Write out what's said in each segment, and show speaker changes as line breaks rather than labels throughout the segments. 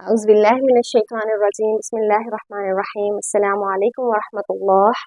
اعوذ باللہ من الشیطان الرجیم بسم اللہ الرحمن الرحیم السلام علیکم ورحمۃ اللہ۔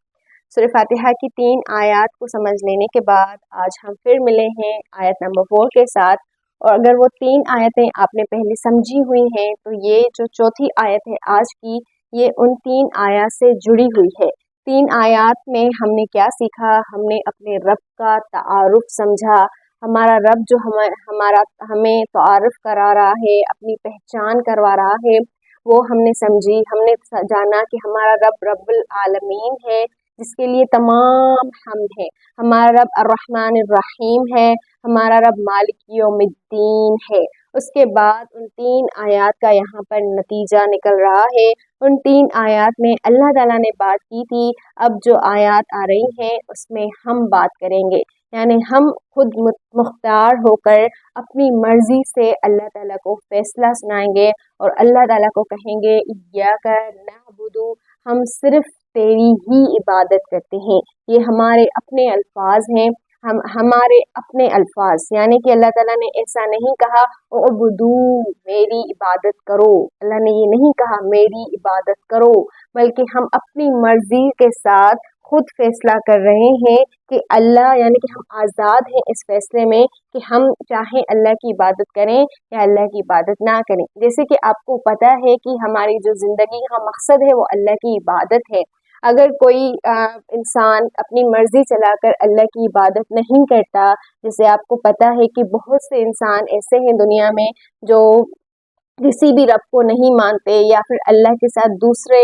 سورہ فاتحہ کی 3 آیات کو سمجھ لینے کے بعد آج ہم پھر ملے ہیں آیت نمبر 4 کے ساتھ، اور اگر وہ 3 آیتیں آپ نے پہلے سمجھی ہوئی ہیں تو یہ جو چوتھی آیت ہے آج کی، یہ ان 3 آیات سے جڑی ہوئی ہے۔ 3 آیات میں ہم نے کیا سیکھا؟ ہم نے اپنے رب کا تعارف سمجھا، ہمارا رب جو ہمیں تعارف کرا رہا ہے، اپنی پہچان کروا رہا ہے، وہ ہم نے سمجھی۔ ہم نے جانا کہ ہمارا رب رب العالمین ہے، جس کے لیے تمام حمد ہے۔ ہمارا رب الرحمن الرحیم ہے، ہمارا رب مالک یوم الدین ہے۔ اس کے بعد ان 3 آیات کا یہاں پر نتیجہ نکل رہا ہے۔ ان 3 آیات میں اللہ تعالیٰ نے بات کی تھی، اب جو آیات آ رہی ہیں اس میں ہم بات کریں گے، یعنی ہم خود مختار ہو کر اپنی مرضی سے اللہ تعالیٰ کو فیصلہ سنائیں گے اور اللہ تعالیٰ کو کہیں گے ایاک نعبد، ہم صرف تیری ہی عبادت کرتے ہیں۔ یہ ہمارے اپنے الفاظ ہیں، ہمارے اپنے الفاظ، یعنی کہ اللہ تعالیٰ نے ایسا نہیں کہا اعبدو میری عبادت کرو، اللہ نے یہ نہیں کہا میری عبادت کرو، بلکہ ہم اپنی مرضی کے ساتھ خود فیصلہ کر رہے ہیں کہ اللہ، یعنی کہ ہم آزاد ہیں اس فیصلے میں کہ ہم چاہیں اللہ کی عبادت کریں یا اللہ کی عبادت نہ کریں۔ جیسے کہ آپ کو پتہ ہے کہ ہماری جو زندگی کا مقصد ہے وہ اللہ کی عبادت ہے۔ اگر کوئی انسان اپنی مرضی چلا کر اللہ کی عبادت نہیں کرتا، جیسے آپ کو پتہ ہے کہ بہت سے انسان ایسے ہیں دنیا میں جو کسی بھی رب کو نہیں مانتے یا پھر اللہ کے ساتھ دوسرے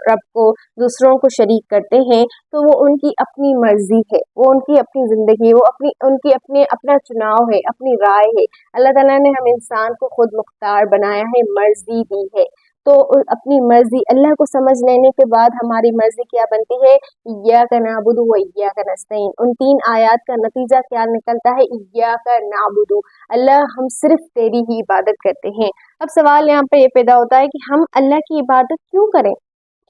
رب کو، دوسروں کو شریک کرتے ہیں، تو وہ ان کی اپنی مرضی ہے، وہ ان کی اپنی زندگی ہے، وہ ان کی اپنا چناؤ ہے، اپنی رائے ہے۔ اللہ تعالیٰ نے ہم انسان کو خود مختار بنایا ہے، مرضی دی ہے، تو اپنی مرضی اللہ کو سمجھ لینے کے بعد ہماری مرضی کیا بنتی ہے؟ ایاک نعبد و ایاک نستعین۔ ان 3 آیات کا نتیجہ کیا نکلتا ہے؟ ایاک نعبد، اللہ ہم صرف تیری ہی عبادت کرتے ہیں۔ اب سوال یہاں پہ یہ پیدا ہوتا ہے کہ ہم اللہ کی عبادت کیوں کریں؟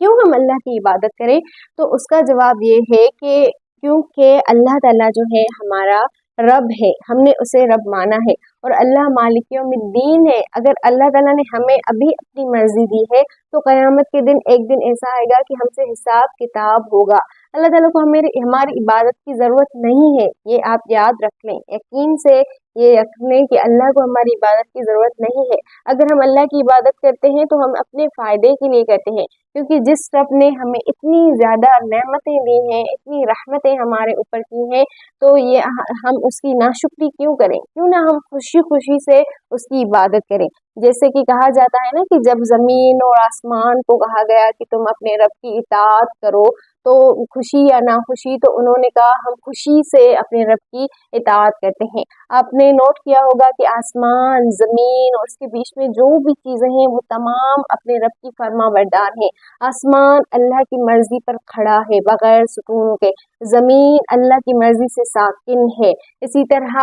کیوں ہم اللہ کی عبادت کریں؟ تو اس کا جواب یہ ہے کہ کیونکہ اللہ تعالیٰ جو ہے ہمارا رب ہے، ہم نے اسے رب مانا ہے، اور اللہ مالک یوم الدین ہے۔ اگر اللہ تعالیٰ نے ہمیں ابھی اپنی مرضی دی ہے تو قیامت کے دن ایک دن ایسا آئے گا کہ ہم سے حساب کتاب ہوگا۔ اللہ تعالیٰ کو ہماری عبادت کی ضرورت نہیں ہے، یہ آپ یاد رکھ لیں، یقین سے یہ رکھ لیں کہ اللہ کو ہماری عبادت کی ضرورت نہیں ہے۔ اگر ہم اللہ کی عبادت کرتے ہیں تو ہم اپنے فائدے کے لیے کرتے ہیں، کیونکہ جس رب نے ہمیں اتنی زیادہ نعمتیں دی ہیں، اتنی رحمتیں ہمارے اوپر کی ہیں، تو یہ ہم اس کی ناشکری کیوں کریں؟ کیوں نہ ہم خوشی خوشی سے اس کی عبادت کریں؟ جیسے کہ کہا جاتا ہے نا کہ جب زمین اور آسمان کو کہا گیا کہ تم اپنے رب کی اطاعت کرو، تو خوشی یا ناخوشی، تو انہوں نے کہا ہم خوشی سے اپنے رب کی اطاعت کرتے ہیں۔ آپ نے نوٹ کیا ہوگا کہ آسمان، زمین اور اس کے بیچ میں جو بھی چیزیں ہیں وہ تمام اپنے رب کی فرما بردار ہیں۔ آسمان اللہ کی مرضی پر کھڑا ہے بغیر ستونوں کے، زمین اللہ کی مرضی سے ساکن ہے، اسی طرح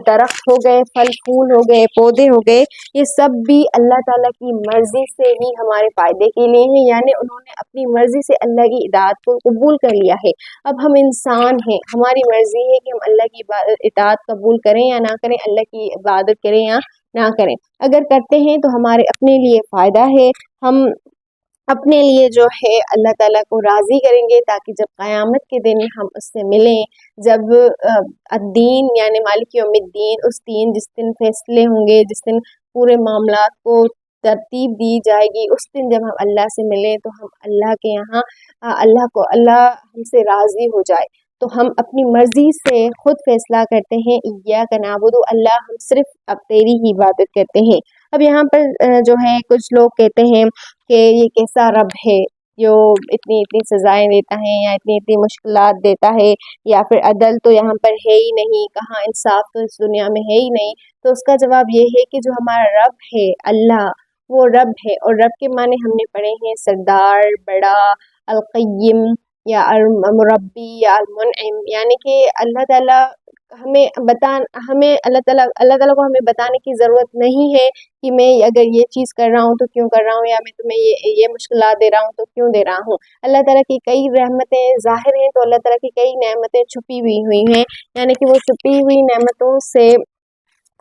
درخت ہو گئے، پھل پھول ہو گئے، پودے ہو گئے، یہ سب بھی اللہ تعالیٰ کی مرضی سے ہی ہمارے فائدے کے لیے ہیں، یعنی انہوں نے اپنی مرضی سے اللہ کی اطاعت کو قبول کر لیا ہے۔ اب ہم انسان ہیں، ہماری مرضی ہے کہ ہم اللہ کی اطاعت قبول کریں یا نہ کریں، اللہ کی عبادت کریں یا نہ کریں۔ اگر کرتے ہیں تو ہمارے اپنے لیے فائدہ ہے، ہم اپنے لیے جو ہے اللہ تعالیٰ کو راضی کریں گے، تاکہ جب قیامت کے دن ہم اس سے ملیں، جب الدین یعنی مالک یوم الدین، اس دن جس دن فیصلے ہوں گے، جس دن پورے معاملات کو ترتیب دی جائے گی، اس دن جب ہم اللہ سے ملیں تو ہم اللہ کے یہاں اللہ ہم سے راضی ہو جائے، تو ہم اپنی مرضی سے خود فیصلہ کرتے ہیں ایاک نعبد، اللہ ہم صرف اب تیری ہی عبادت کرتے ہیں۔ اب یہاں پر جو ہے کچھ لوگ کہتے ہیں کہ یہ کیسا رب ہے جو اتنی سزائیں دیتا ہے یا اتنی مشکلات دیتا ہے، یا پھر عدل تو یہاں پر ہے ہی نہیں، کہاں انصاف تو اس دنیا میں ہے ہی نہیں۔ تو اس کا جواب یہ ہے کہ جو ہمارا رب ہے اللہ، وہ رب ہے، اور رب کے معنی ہم نے پڑھے ہیں سردار، بڑا، القیم یا المربی یا المنعم، یعنی کہ اللہ تعالیٰ ہمیں اللہ تعالیٰ کو ہمیں بتانے کی ضرورت نہیں ہے کہ میں اگر یہ چیز کر رہا ہوں تو کیوں کر رہا ہوں، یا میں تمہیں یہ مشکلات دے رہا ہوں تو کیوں دے رہا ہوں۔ اللہ تعالیٰ کی کئی رحمتیں ظاہر ہیں، تو اللہ تعالیٰ کی کئی نعمتیں چھپی ہوئی ہیں، یعنی کہ وہ چھپی ہوئی نعمتوں سے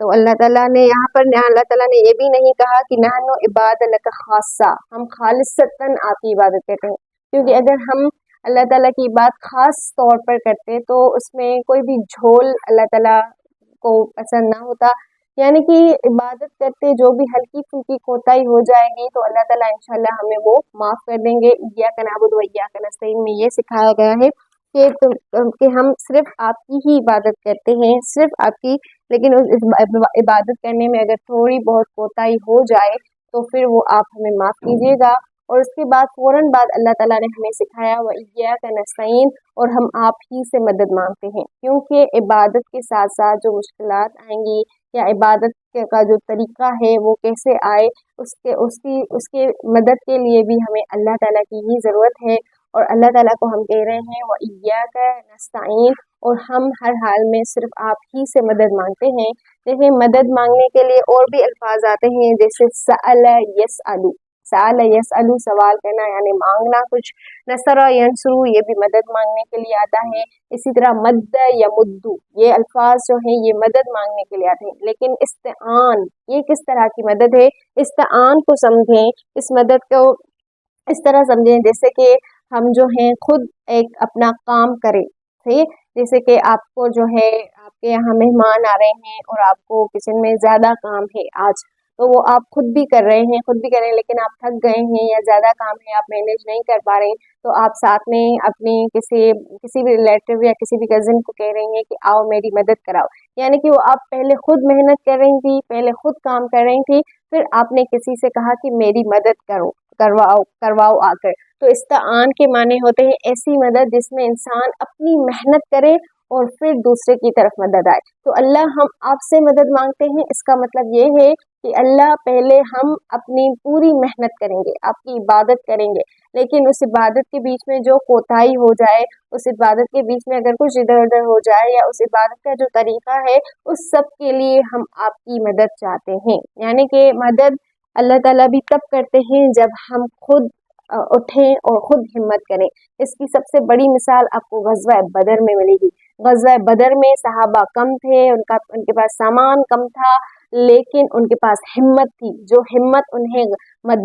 تو اللہ تعالیٰ نے یہاں پر اللہ تعالیٰ نے یہ بھی نہیں کہا کہ نحن عباد لک خاصہ، ہم خالصتاً آپ کی عبادت کرتے ہیں، کیونکہ اگر ہم اللہ تعالیٰ کی بات خاص طور پر کرتے تو اس میں کوئی بھی جھول اللہ تعالیٰ کو پسند نہ ہوتا، یعنی کہ عبادت کرتے جو بھی ہلکی پھلکی کوتاہی ہو جائے گی تو اللہ تعالیٰ انشاءاللہ ہمیں وہ معاف کر دیں گے۔ ایاک نعبد و ایاک نستعین میں یہ سکھایا گیا ہے کہ ہم صرف آپ کی ہی عبادت کرتے ہیں، صرف آپ کی، لیکن اس عبادت کرنے میں اگر تھوڑی بہت کوتاہی ہو جائے تو پھر وہ آپ ہمیں معاف کیجیے گا۔ اور اس کے بعد فوراً بعد اللہ تعالیٰ نے ہمیں سکھایا وَإِيَّاكَ نَسْتَعِينُ، اور ہم آپ ہی سے مدد مانگتے ہیں، کیونکہ عبادت کے ساتھ ساتھ جو مشکلات آئیں گی یا عبادت کا جو طریقہ ہے وہ کیسے آئے، اس کے مدد کے لیے بھی ہمیں اللہ تعالیٰ کی ہی ضرورت ہے۔ اور اللہ تعالیٰ کو ہم کہہ رہے ہیں وَإِيَّاكَ نَسْتَعِينُ، اور ہم ہر حال میں صرف آپ ہی سے مدد مانگتے ہیں۔ دیکھیں مدد مانگنے کے لیے اور بھی الفاظ آتے ہیں، جیسے سأل یسأل، سأل یسأل سوال کرنا یعنی مانگنا کچھ، نصر ینصر یہ بھی مدد مانگنے کے لیے آتا ہے، اسی طرح مد یمد یہ الفاظ جو ہیں یہ مدد مانگنے کے لیے آتے ہیں۔ لیکن استعان یہ کس طرح کی مدد ہے؟ استعان کو سمجھیں، اس مدد کو اس طرح سمجھیں جیسے کہ ہم جو ہیں خود ایک اپنا کام کریں، صحیح، جیسے کہ آپ کو جو ہے آپ کے یہاں مہمان آ رہے ہیں اور آپ کو کچن میں زیادہ کام ہے آج، تو وہ آپ خود بھی کر رہے ہیں لیکن آپ تھک گئے ہیں یا زیادہ کام ہے آپ مینیج نہیں کر پا رہے ہیں، تو آپ ساتھ میں اپنی کسی بھی ریلیٹیو یا کسی بھی کزن کو کہہ رہی ہیں کہ آؤ میری مدد کراؤ، یعنی کہ وہ آپ پہلے خود محنت کر رہی تھی، پہلے خود کام کر رہی تھی، پھر آپ نے کسی سے کہا کہ میری مدد کرواؤ آ کر۔ تو استعان کے معنی ہوتے ہیں ایسی مدد جس میں انسان اپنی محنت کرے اور پھر دوسرے کی طرف مدد آئے۔ تو اللہ ہم آپ سے مدد مانگتے ہیں، اس کا مطلب یہ ہے کہ اللہ پہلے ہم اپنی پوری محنت کریں گے، آپ کی عبادت کریں گے، لیکن اس عبادت کے بیچ میں جو کوتاہی ہو جائے، اس عبادت کے بیچ میں اگر کچھ ادھر ادھر ہو جائے یا اس عبادت کا جو طریقہ ہے اس سب کے لیے ہم آپ کی مدد چاہتے ہیں، یعنی کہ مدد اللہ تعالیٰ بھی تب کرتے ہیں جب ہم خود اٹھیں اور خود ہمت کریں۔ اس کی سب سے بڑی مثال آپ کو غزوہ بدر میں ملے گی۔ غزوہ بدر میں صحابہ کم تھے، ان کے پاس سامان کم تھا، لیکن ان کے پاس ہمت تھی، جو ہمت انہیں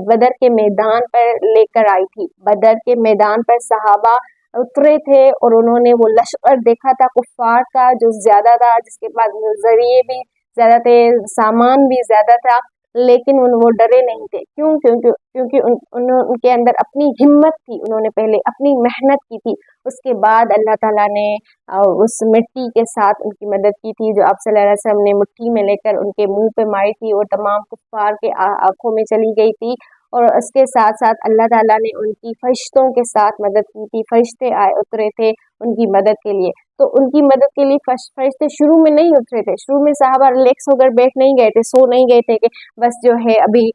بدر کے میدان پر لے کر آئی تھی۔ بدر کے میدان پر صحابہ اترے تھے اور انہوں نے وہ لشکر دیکھا تھا کفار کا جو زیادہ تھا، جس کے پاس ذریعے بھی زیادہ تھے، سامان بھی زیادہ تھا، لیکن وہ ڈرے نہیں تھے۔ کیوں؟ کیونکہ ان کے اندر اپنی ہمت تھی، انہوں نے پہلے اپنی محنت کی تھی، اس کے بعد اللہ تعالیٰ نے اس مٹی کے ساتھ ان کی مدد کی تھی جو آپ صلی اللہ علیہ وسلم نے مٹھی میں لے کر ان کے منہ پہ ماری تھی اور تمام کفار کے آنکھوں میں چلی گئی تھی، اور اس کے ساتھ ساتھ اللہ تعالیٰ نے ان کی فرشتوں کے ساتھ مدد کی تھی، فرشتے آئے اترے تھے ان کی مدد کے لیے۔ تو ان کی مدد کے لیے فرشتے شروع میں نہیں اترے تھے، شروع میں صحابہ ریلیکس ہو کر بیٹھ نہیں گئے تھے، سو نہیں گئے تھے کہ بس جو ہے ابھی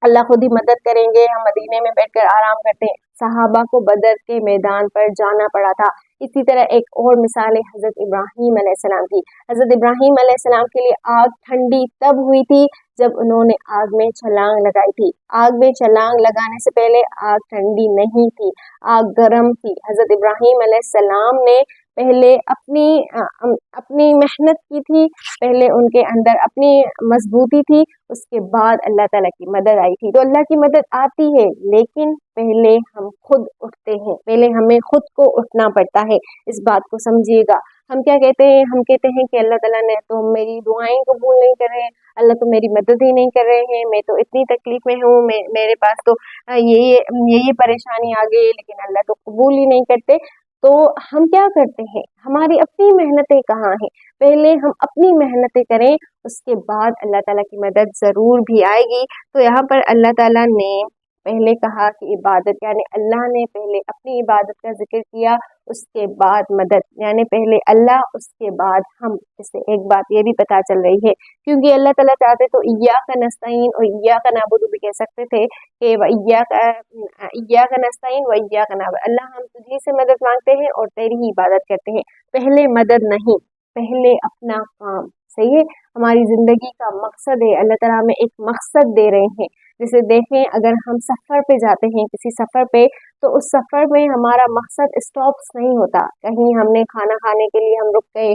اللہ خود ہی مدد کریں گے، ہم مدینے میں بیٹھ کر آرام کرتے ہیں۔ صحابہ کو بدر کے میدان پر جانا پڑا تھا۔ اسی طرح ایک اور مثال ہے حضرت ابراہیم علیہ السلام کی۔ حضرت ابراہیم علیہ السلام کے لیے آگ ٹھنڈی تب ہوئی تھی جب انہوں نے آگ میں چھلانگ لگائی تھی۔ آگ میں چھلانگ لگانے سے پہلے آگ ٹھنڈی نہیں تھی، آگ گرم تھی۔ حضرت ابراہیم علیہ السلام نے پہلے اپنی محنت کی تھی، پہلے ان کے اندر اپنی مضبوطی تھی، اس کے بعد اللہ تعالیٰ کی مدد آئی تھی۔ تو اللہ کی مدد آتی ہے لیکن پہلے ہم خود اٹھتے ہیں، پہلے ہمیں خود کو اٹھنا پڑتا ہے، اس بات کو سمجھیے گا۔ ہم کیا کہتے ہیں؟ ہم کہتے ہیں کہ اللہ تعالیٰ نے تو میری دعائیں قبول نہیں کر رہے ہیں، اللہ تو میری مدد ہی نہیں کر رہے ہیں، میں تو اتنی تکلیف میں ہوں، میرے پاس تو یہ پریشانی آ گئی، لیکن اللہ تو قبول ہی نہیں کرتے۔ تو ہم کیا کرتے ہیں؟ ہماری اپنی محنتیں کہاں ہیں؟ پہلے ہم اپنی محنتیں کریں، اس کے بعد اللہ تعالیٰ کی مدد ضرور بھی آئے گی۔ تو یہاں پر اللہ تعالیٰ نے پہلے کہا کہ عبادت، یعنی اللہ نے پہلے اپنی عبادت کا ذکر کیا، اس کے بعد مدد، یعنی پہلے اللہ اس کے بعد ہم۔ اس سے ایک بات یہ بھی پتہ چل رہی ہے، کیونکہ اللہ تعالیٰ چاہتے تو ایاک نستعین اور ایاک نعبد بھی کہہ سکتے تھے کہ ایاک نستعین و ایاک نعبد، اللہ ہم تجھی سے مدد مانگتے ہیں اور تیری ہی عبادت کرتے ہیں۔ پہلے مدد نہیں، پہلے اپنا کام، صحیح ہے؟ ہماری زندگی کا مقصد ہے، اللہ تعالیٰ ہمیں ایک مقصد دے رہے ہیں۔ جیسے دیکھیں اگر ہم سفر پہ جاتے ہیں، کسی سفر پہ، تو اس سفر میں ہمارا مقصد اسٹاپس نہیں ہوتا، کہیں ہم نے کھانا کھانے کے لیے ہم رک گئے،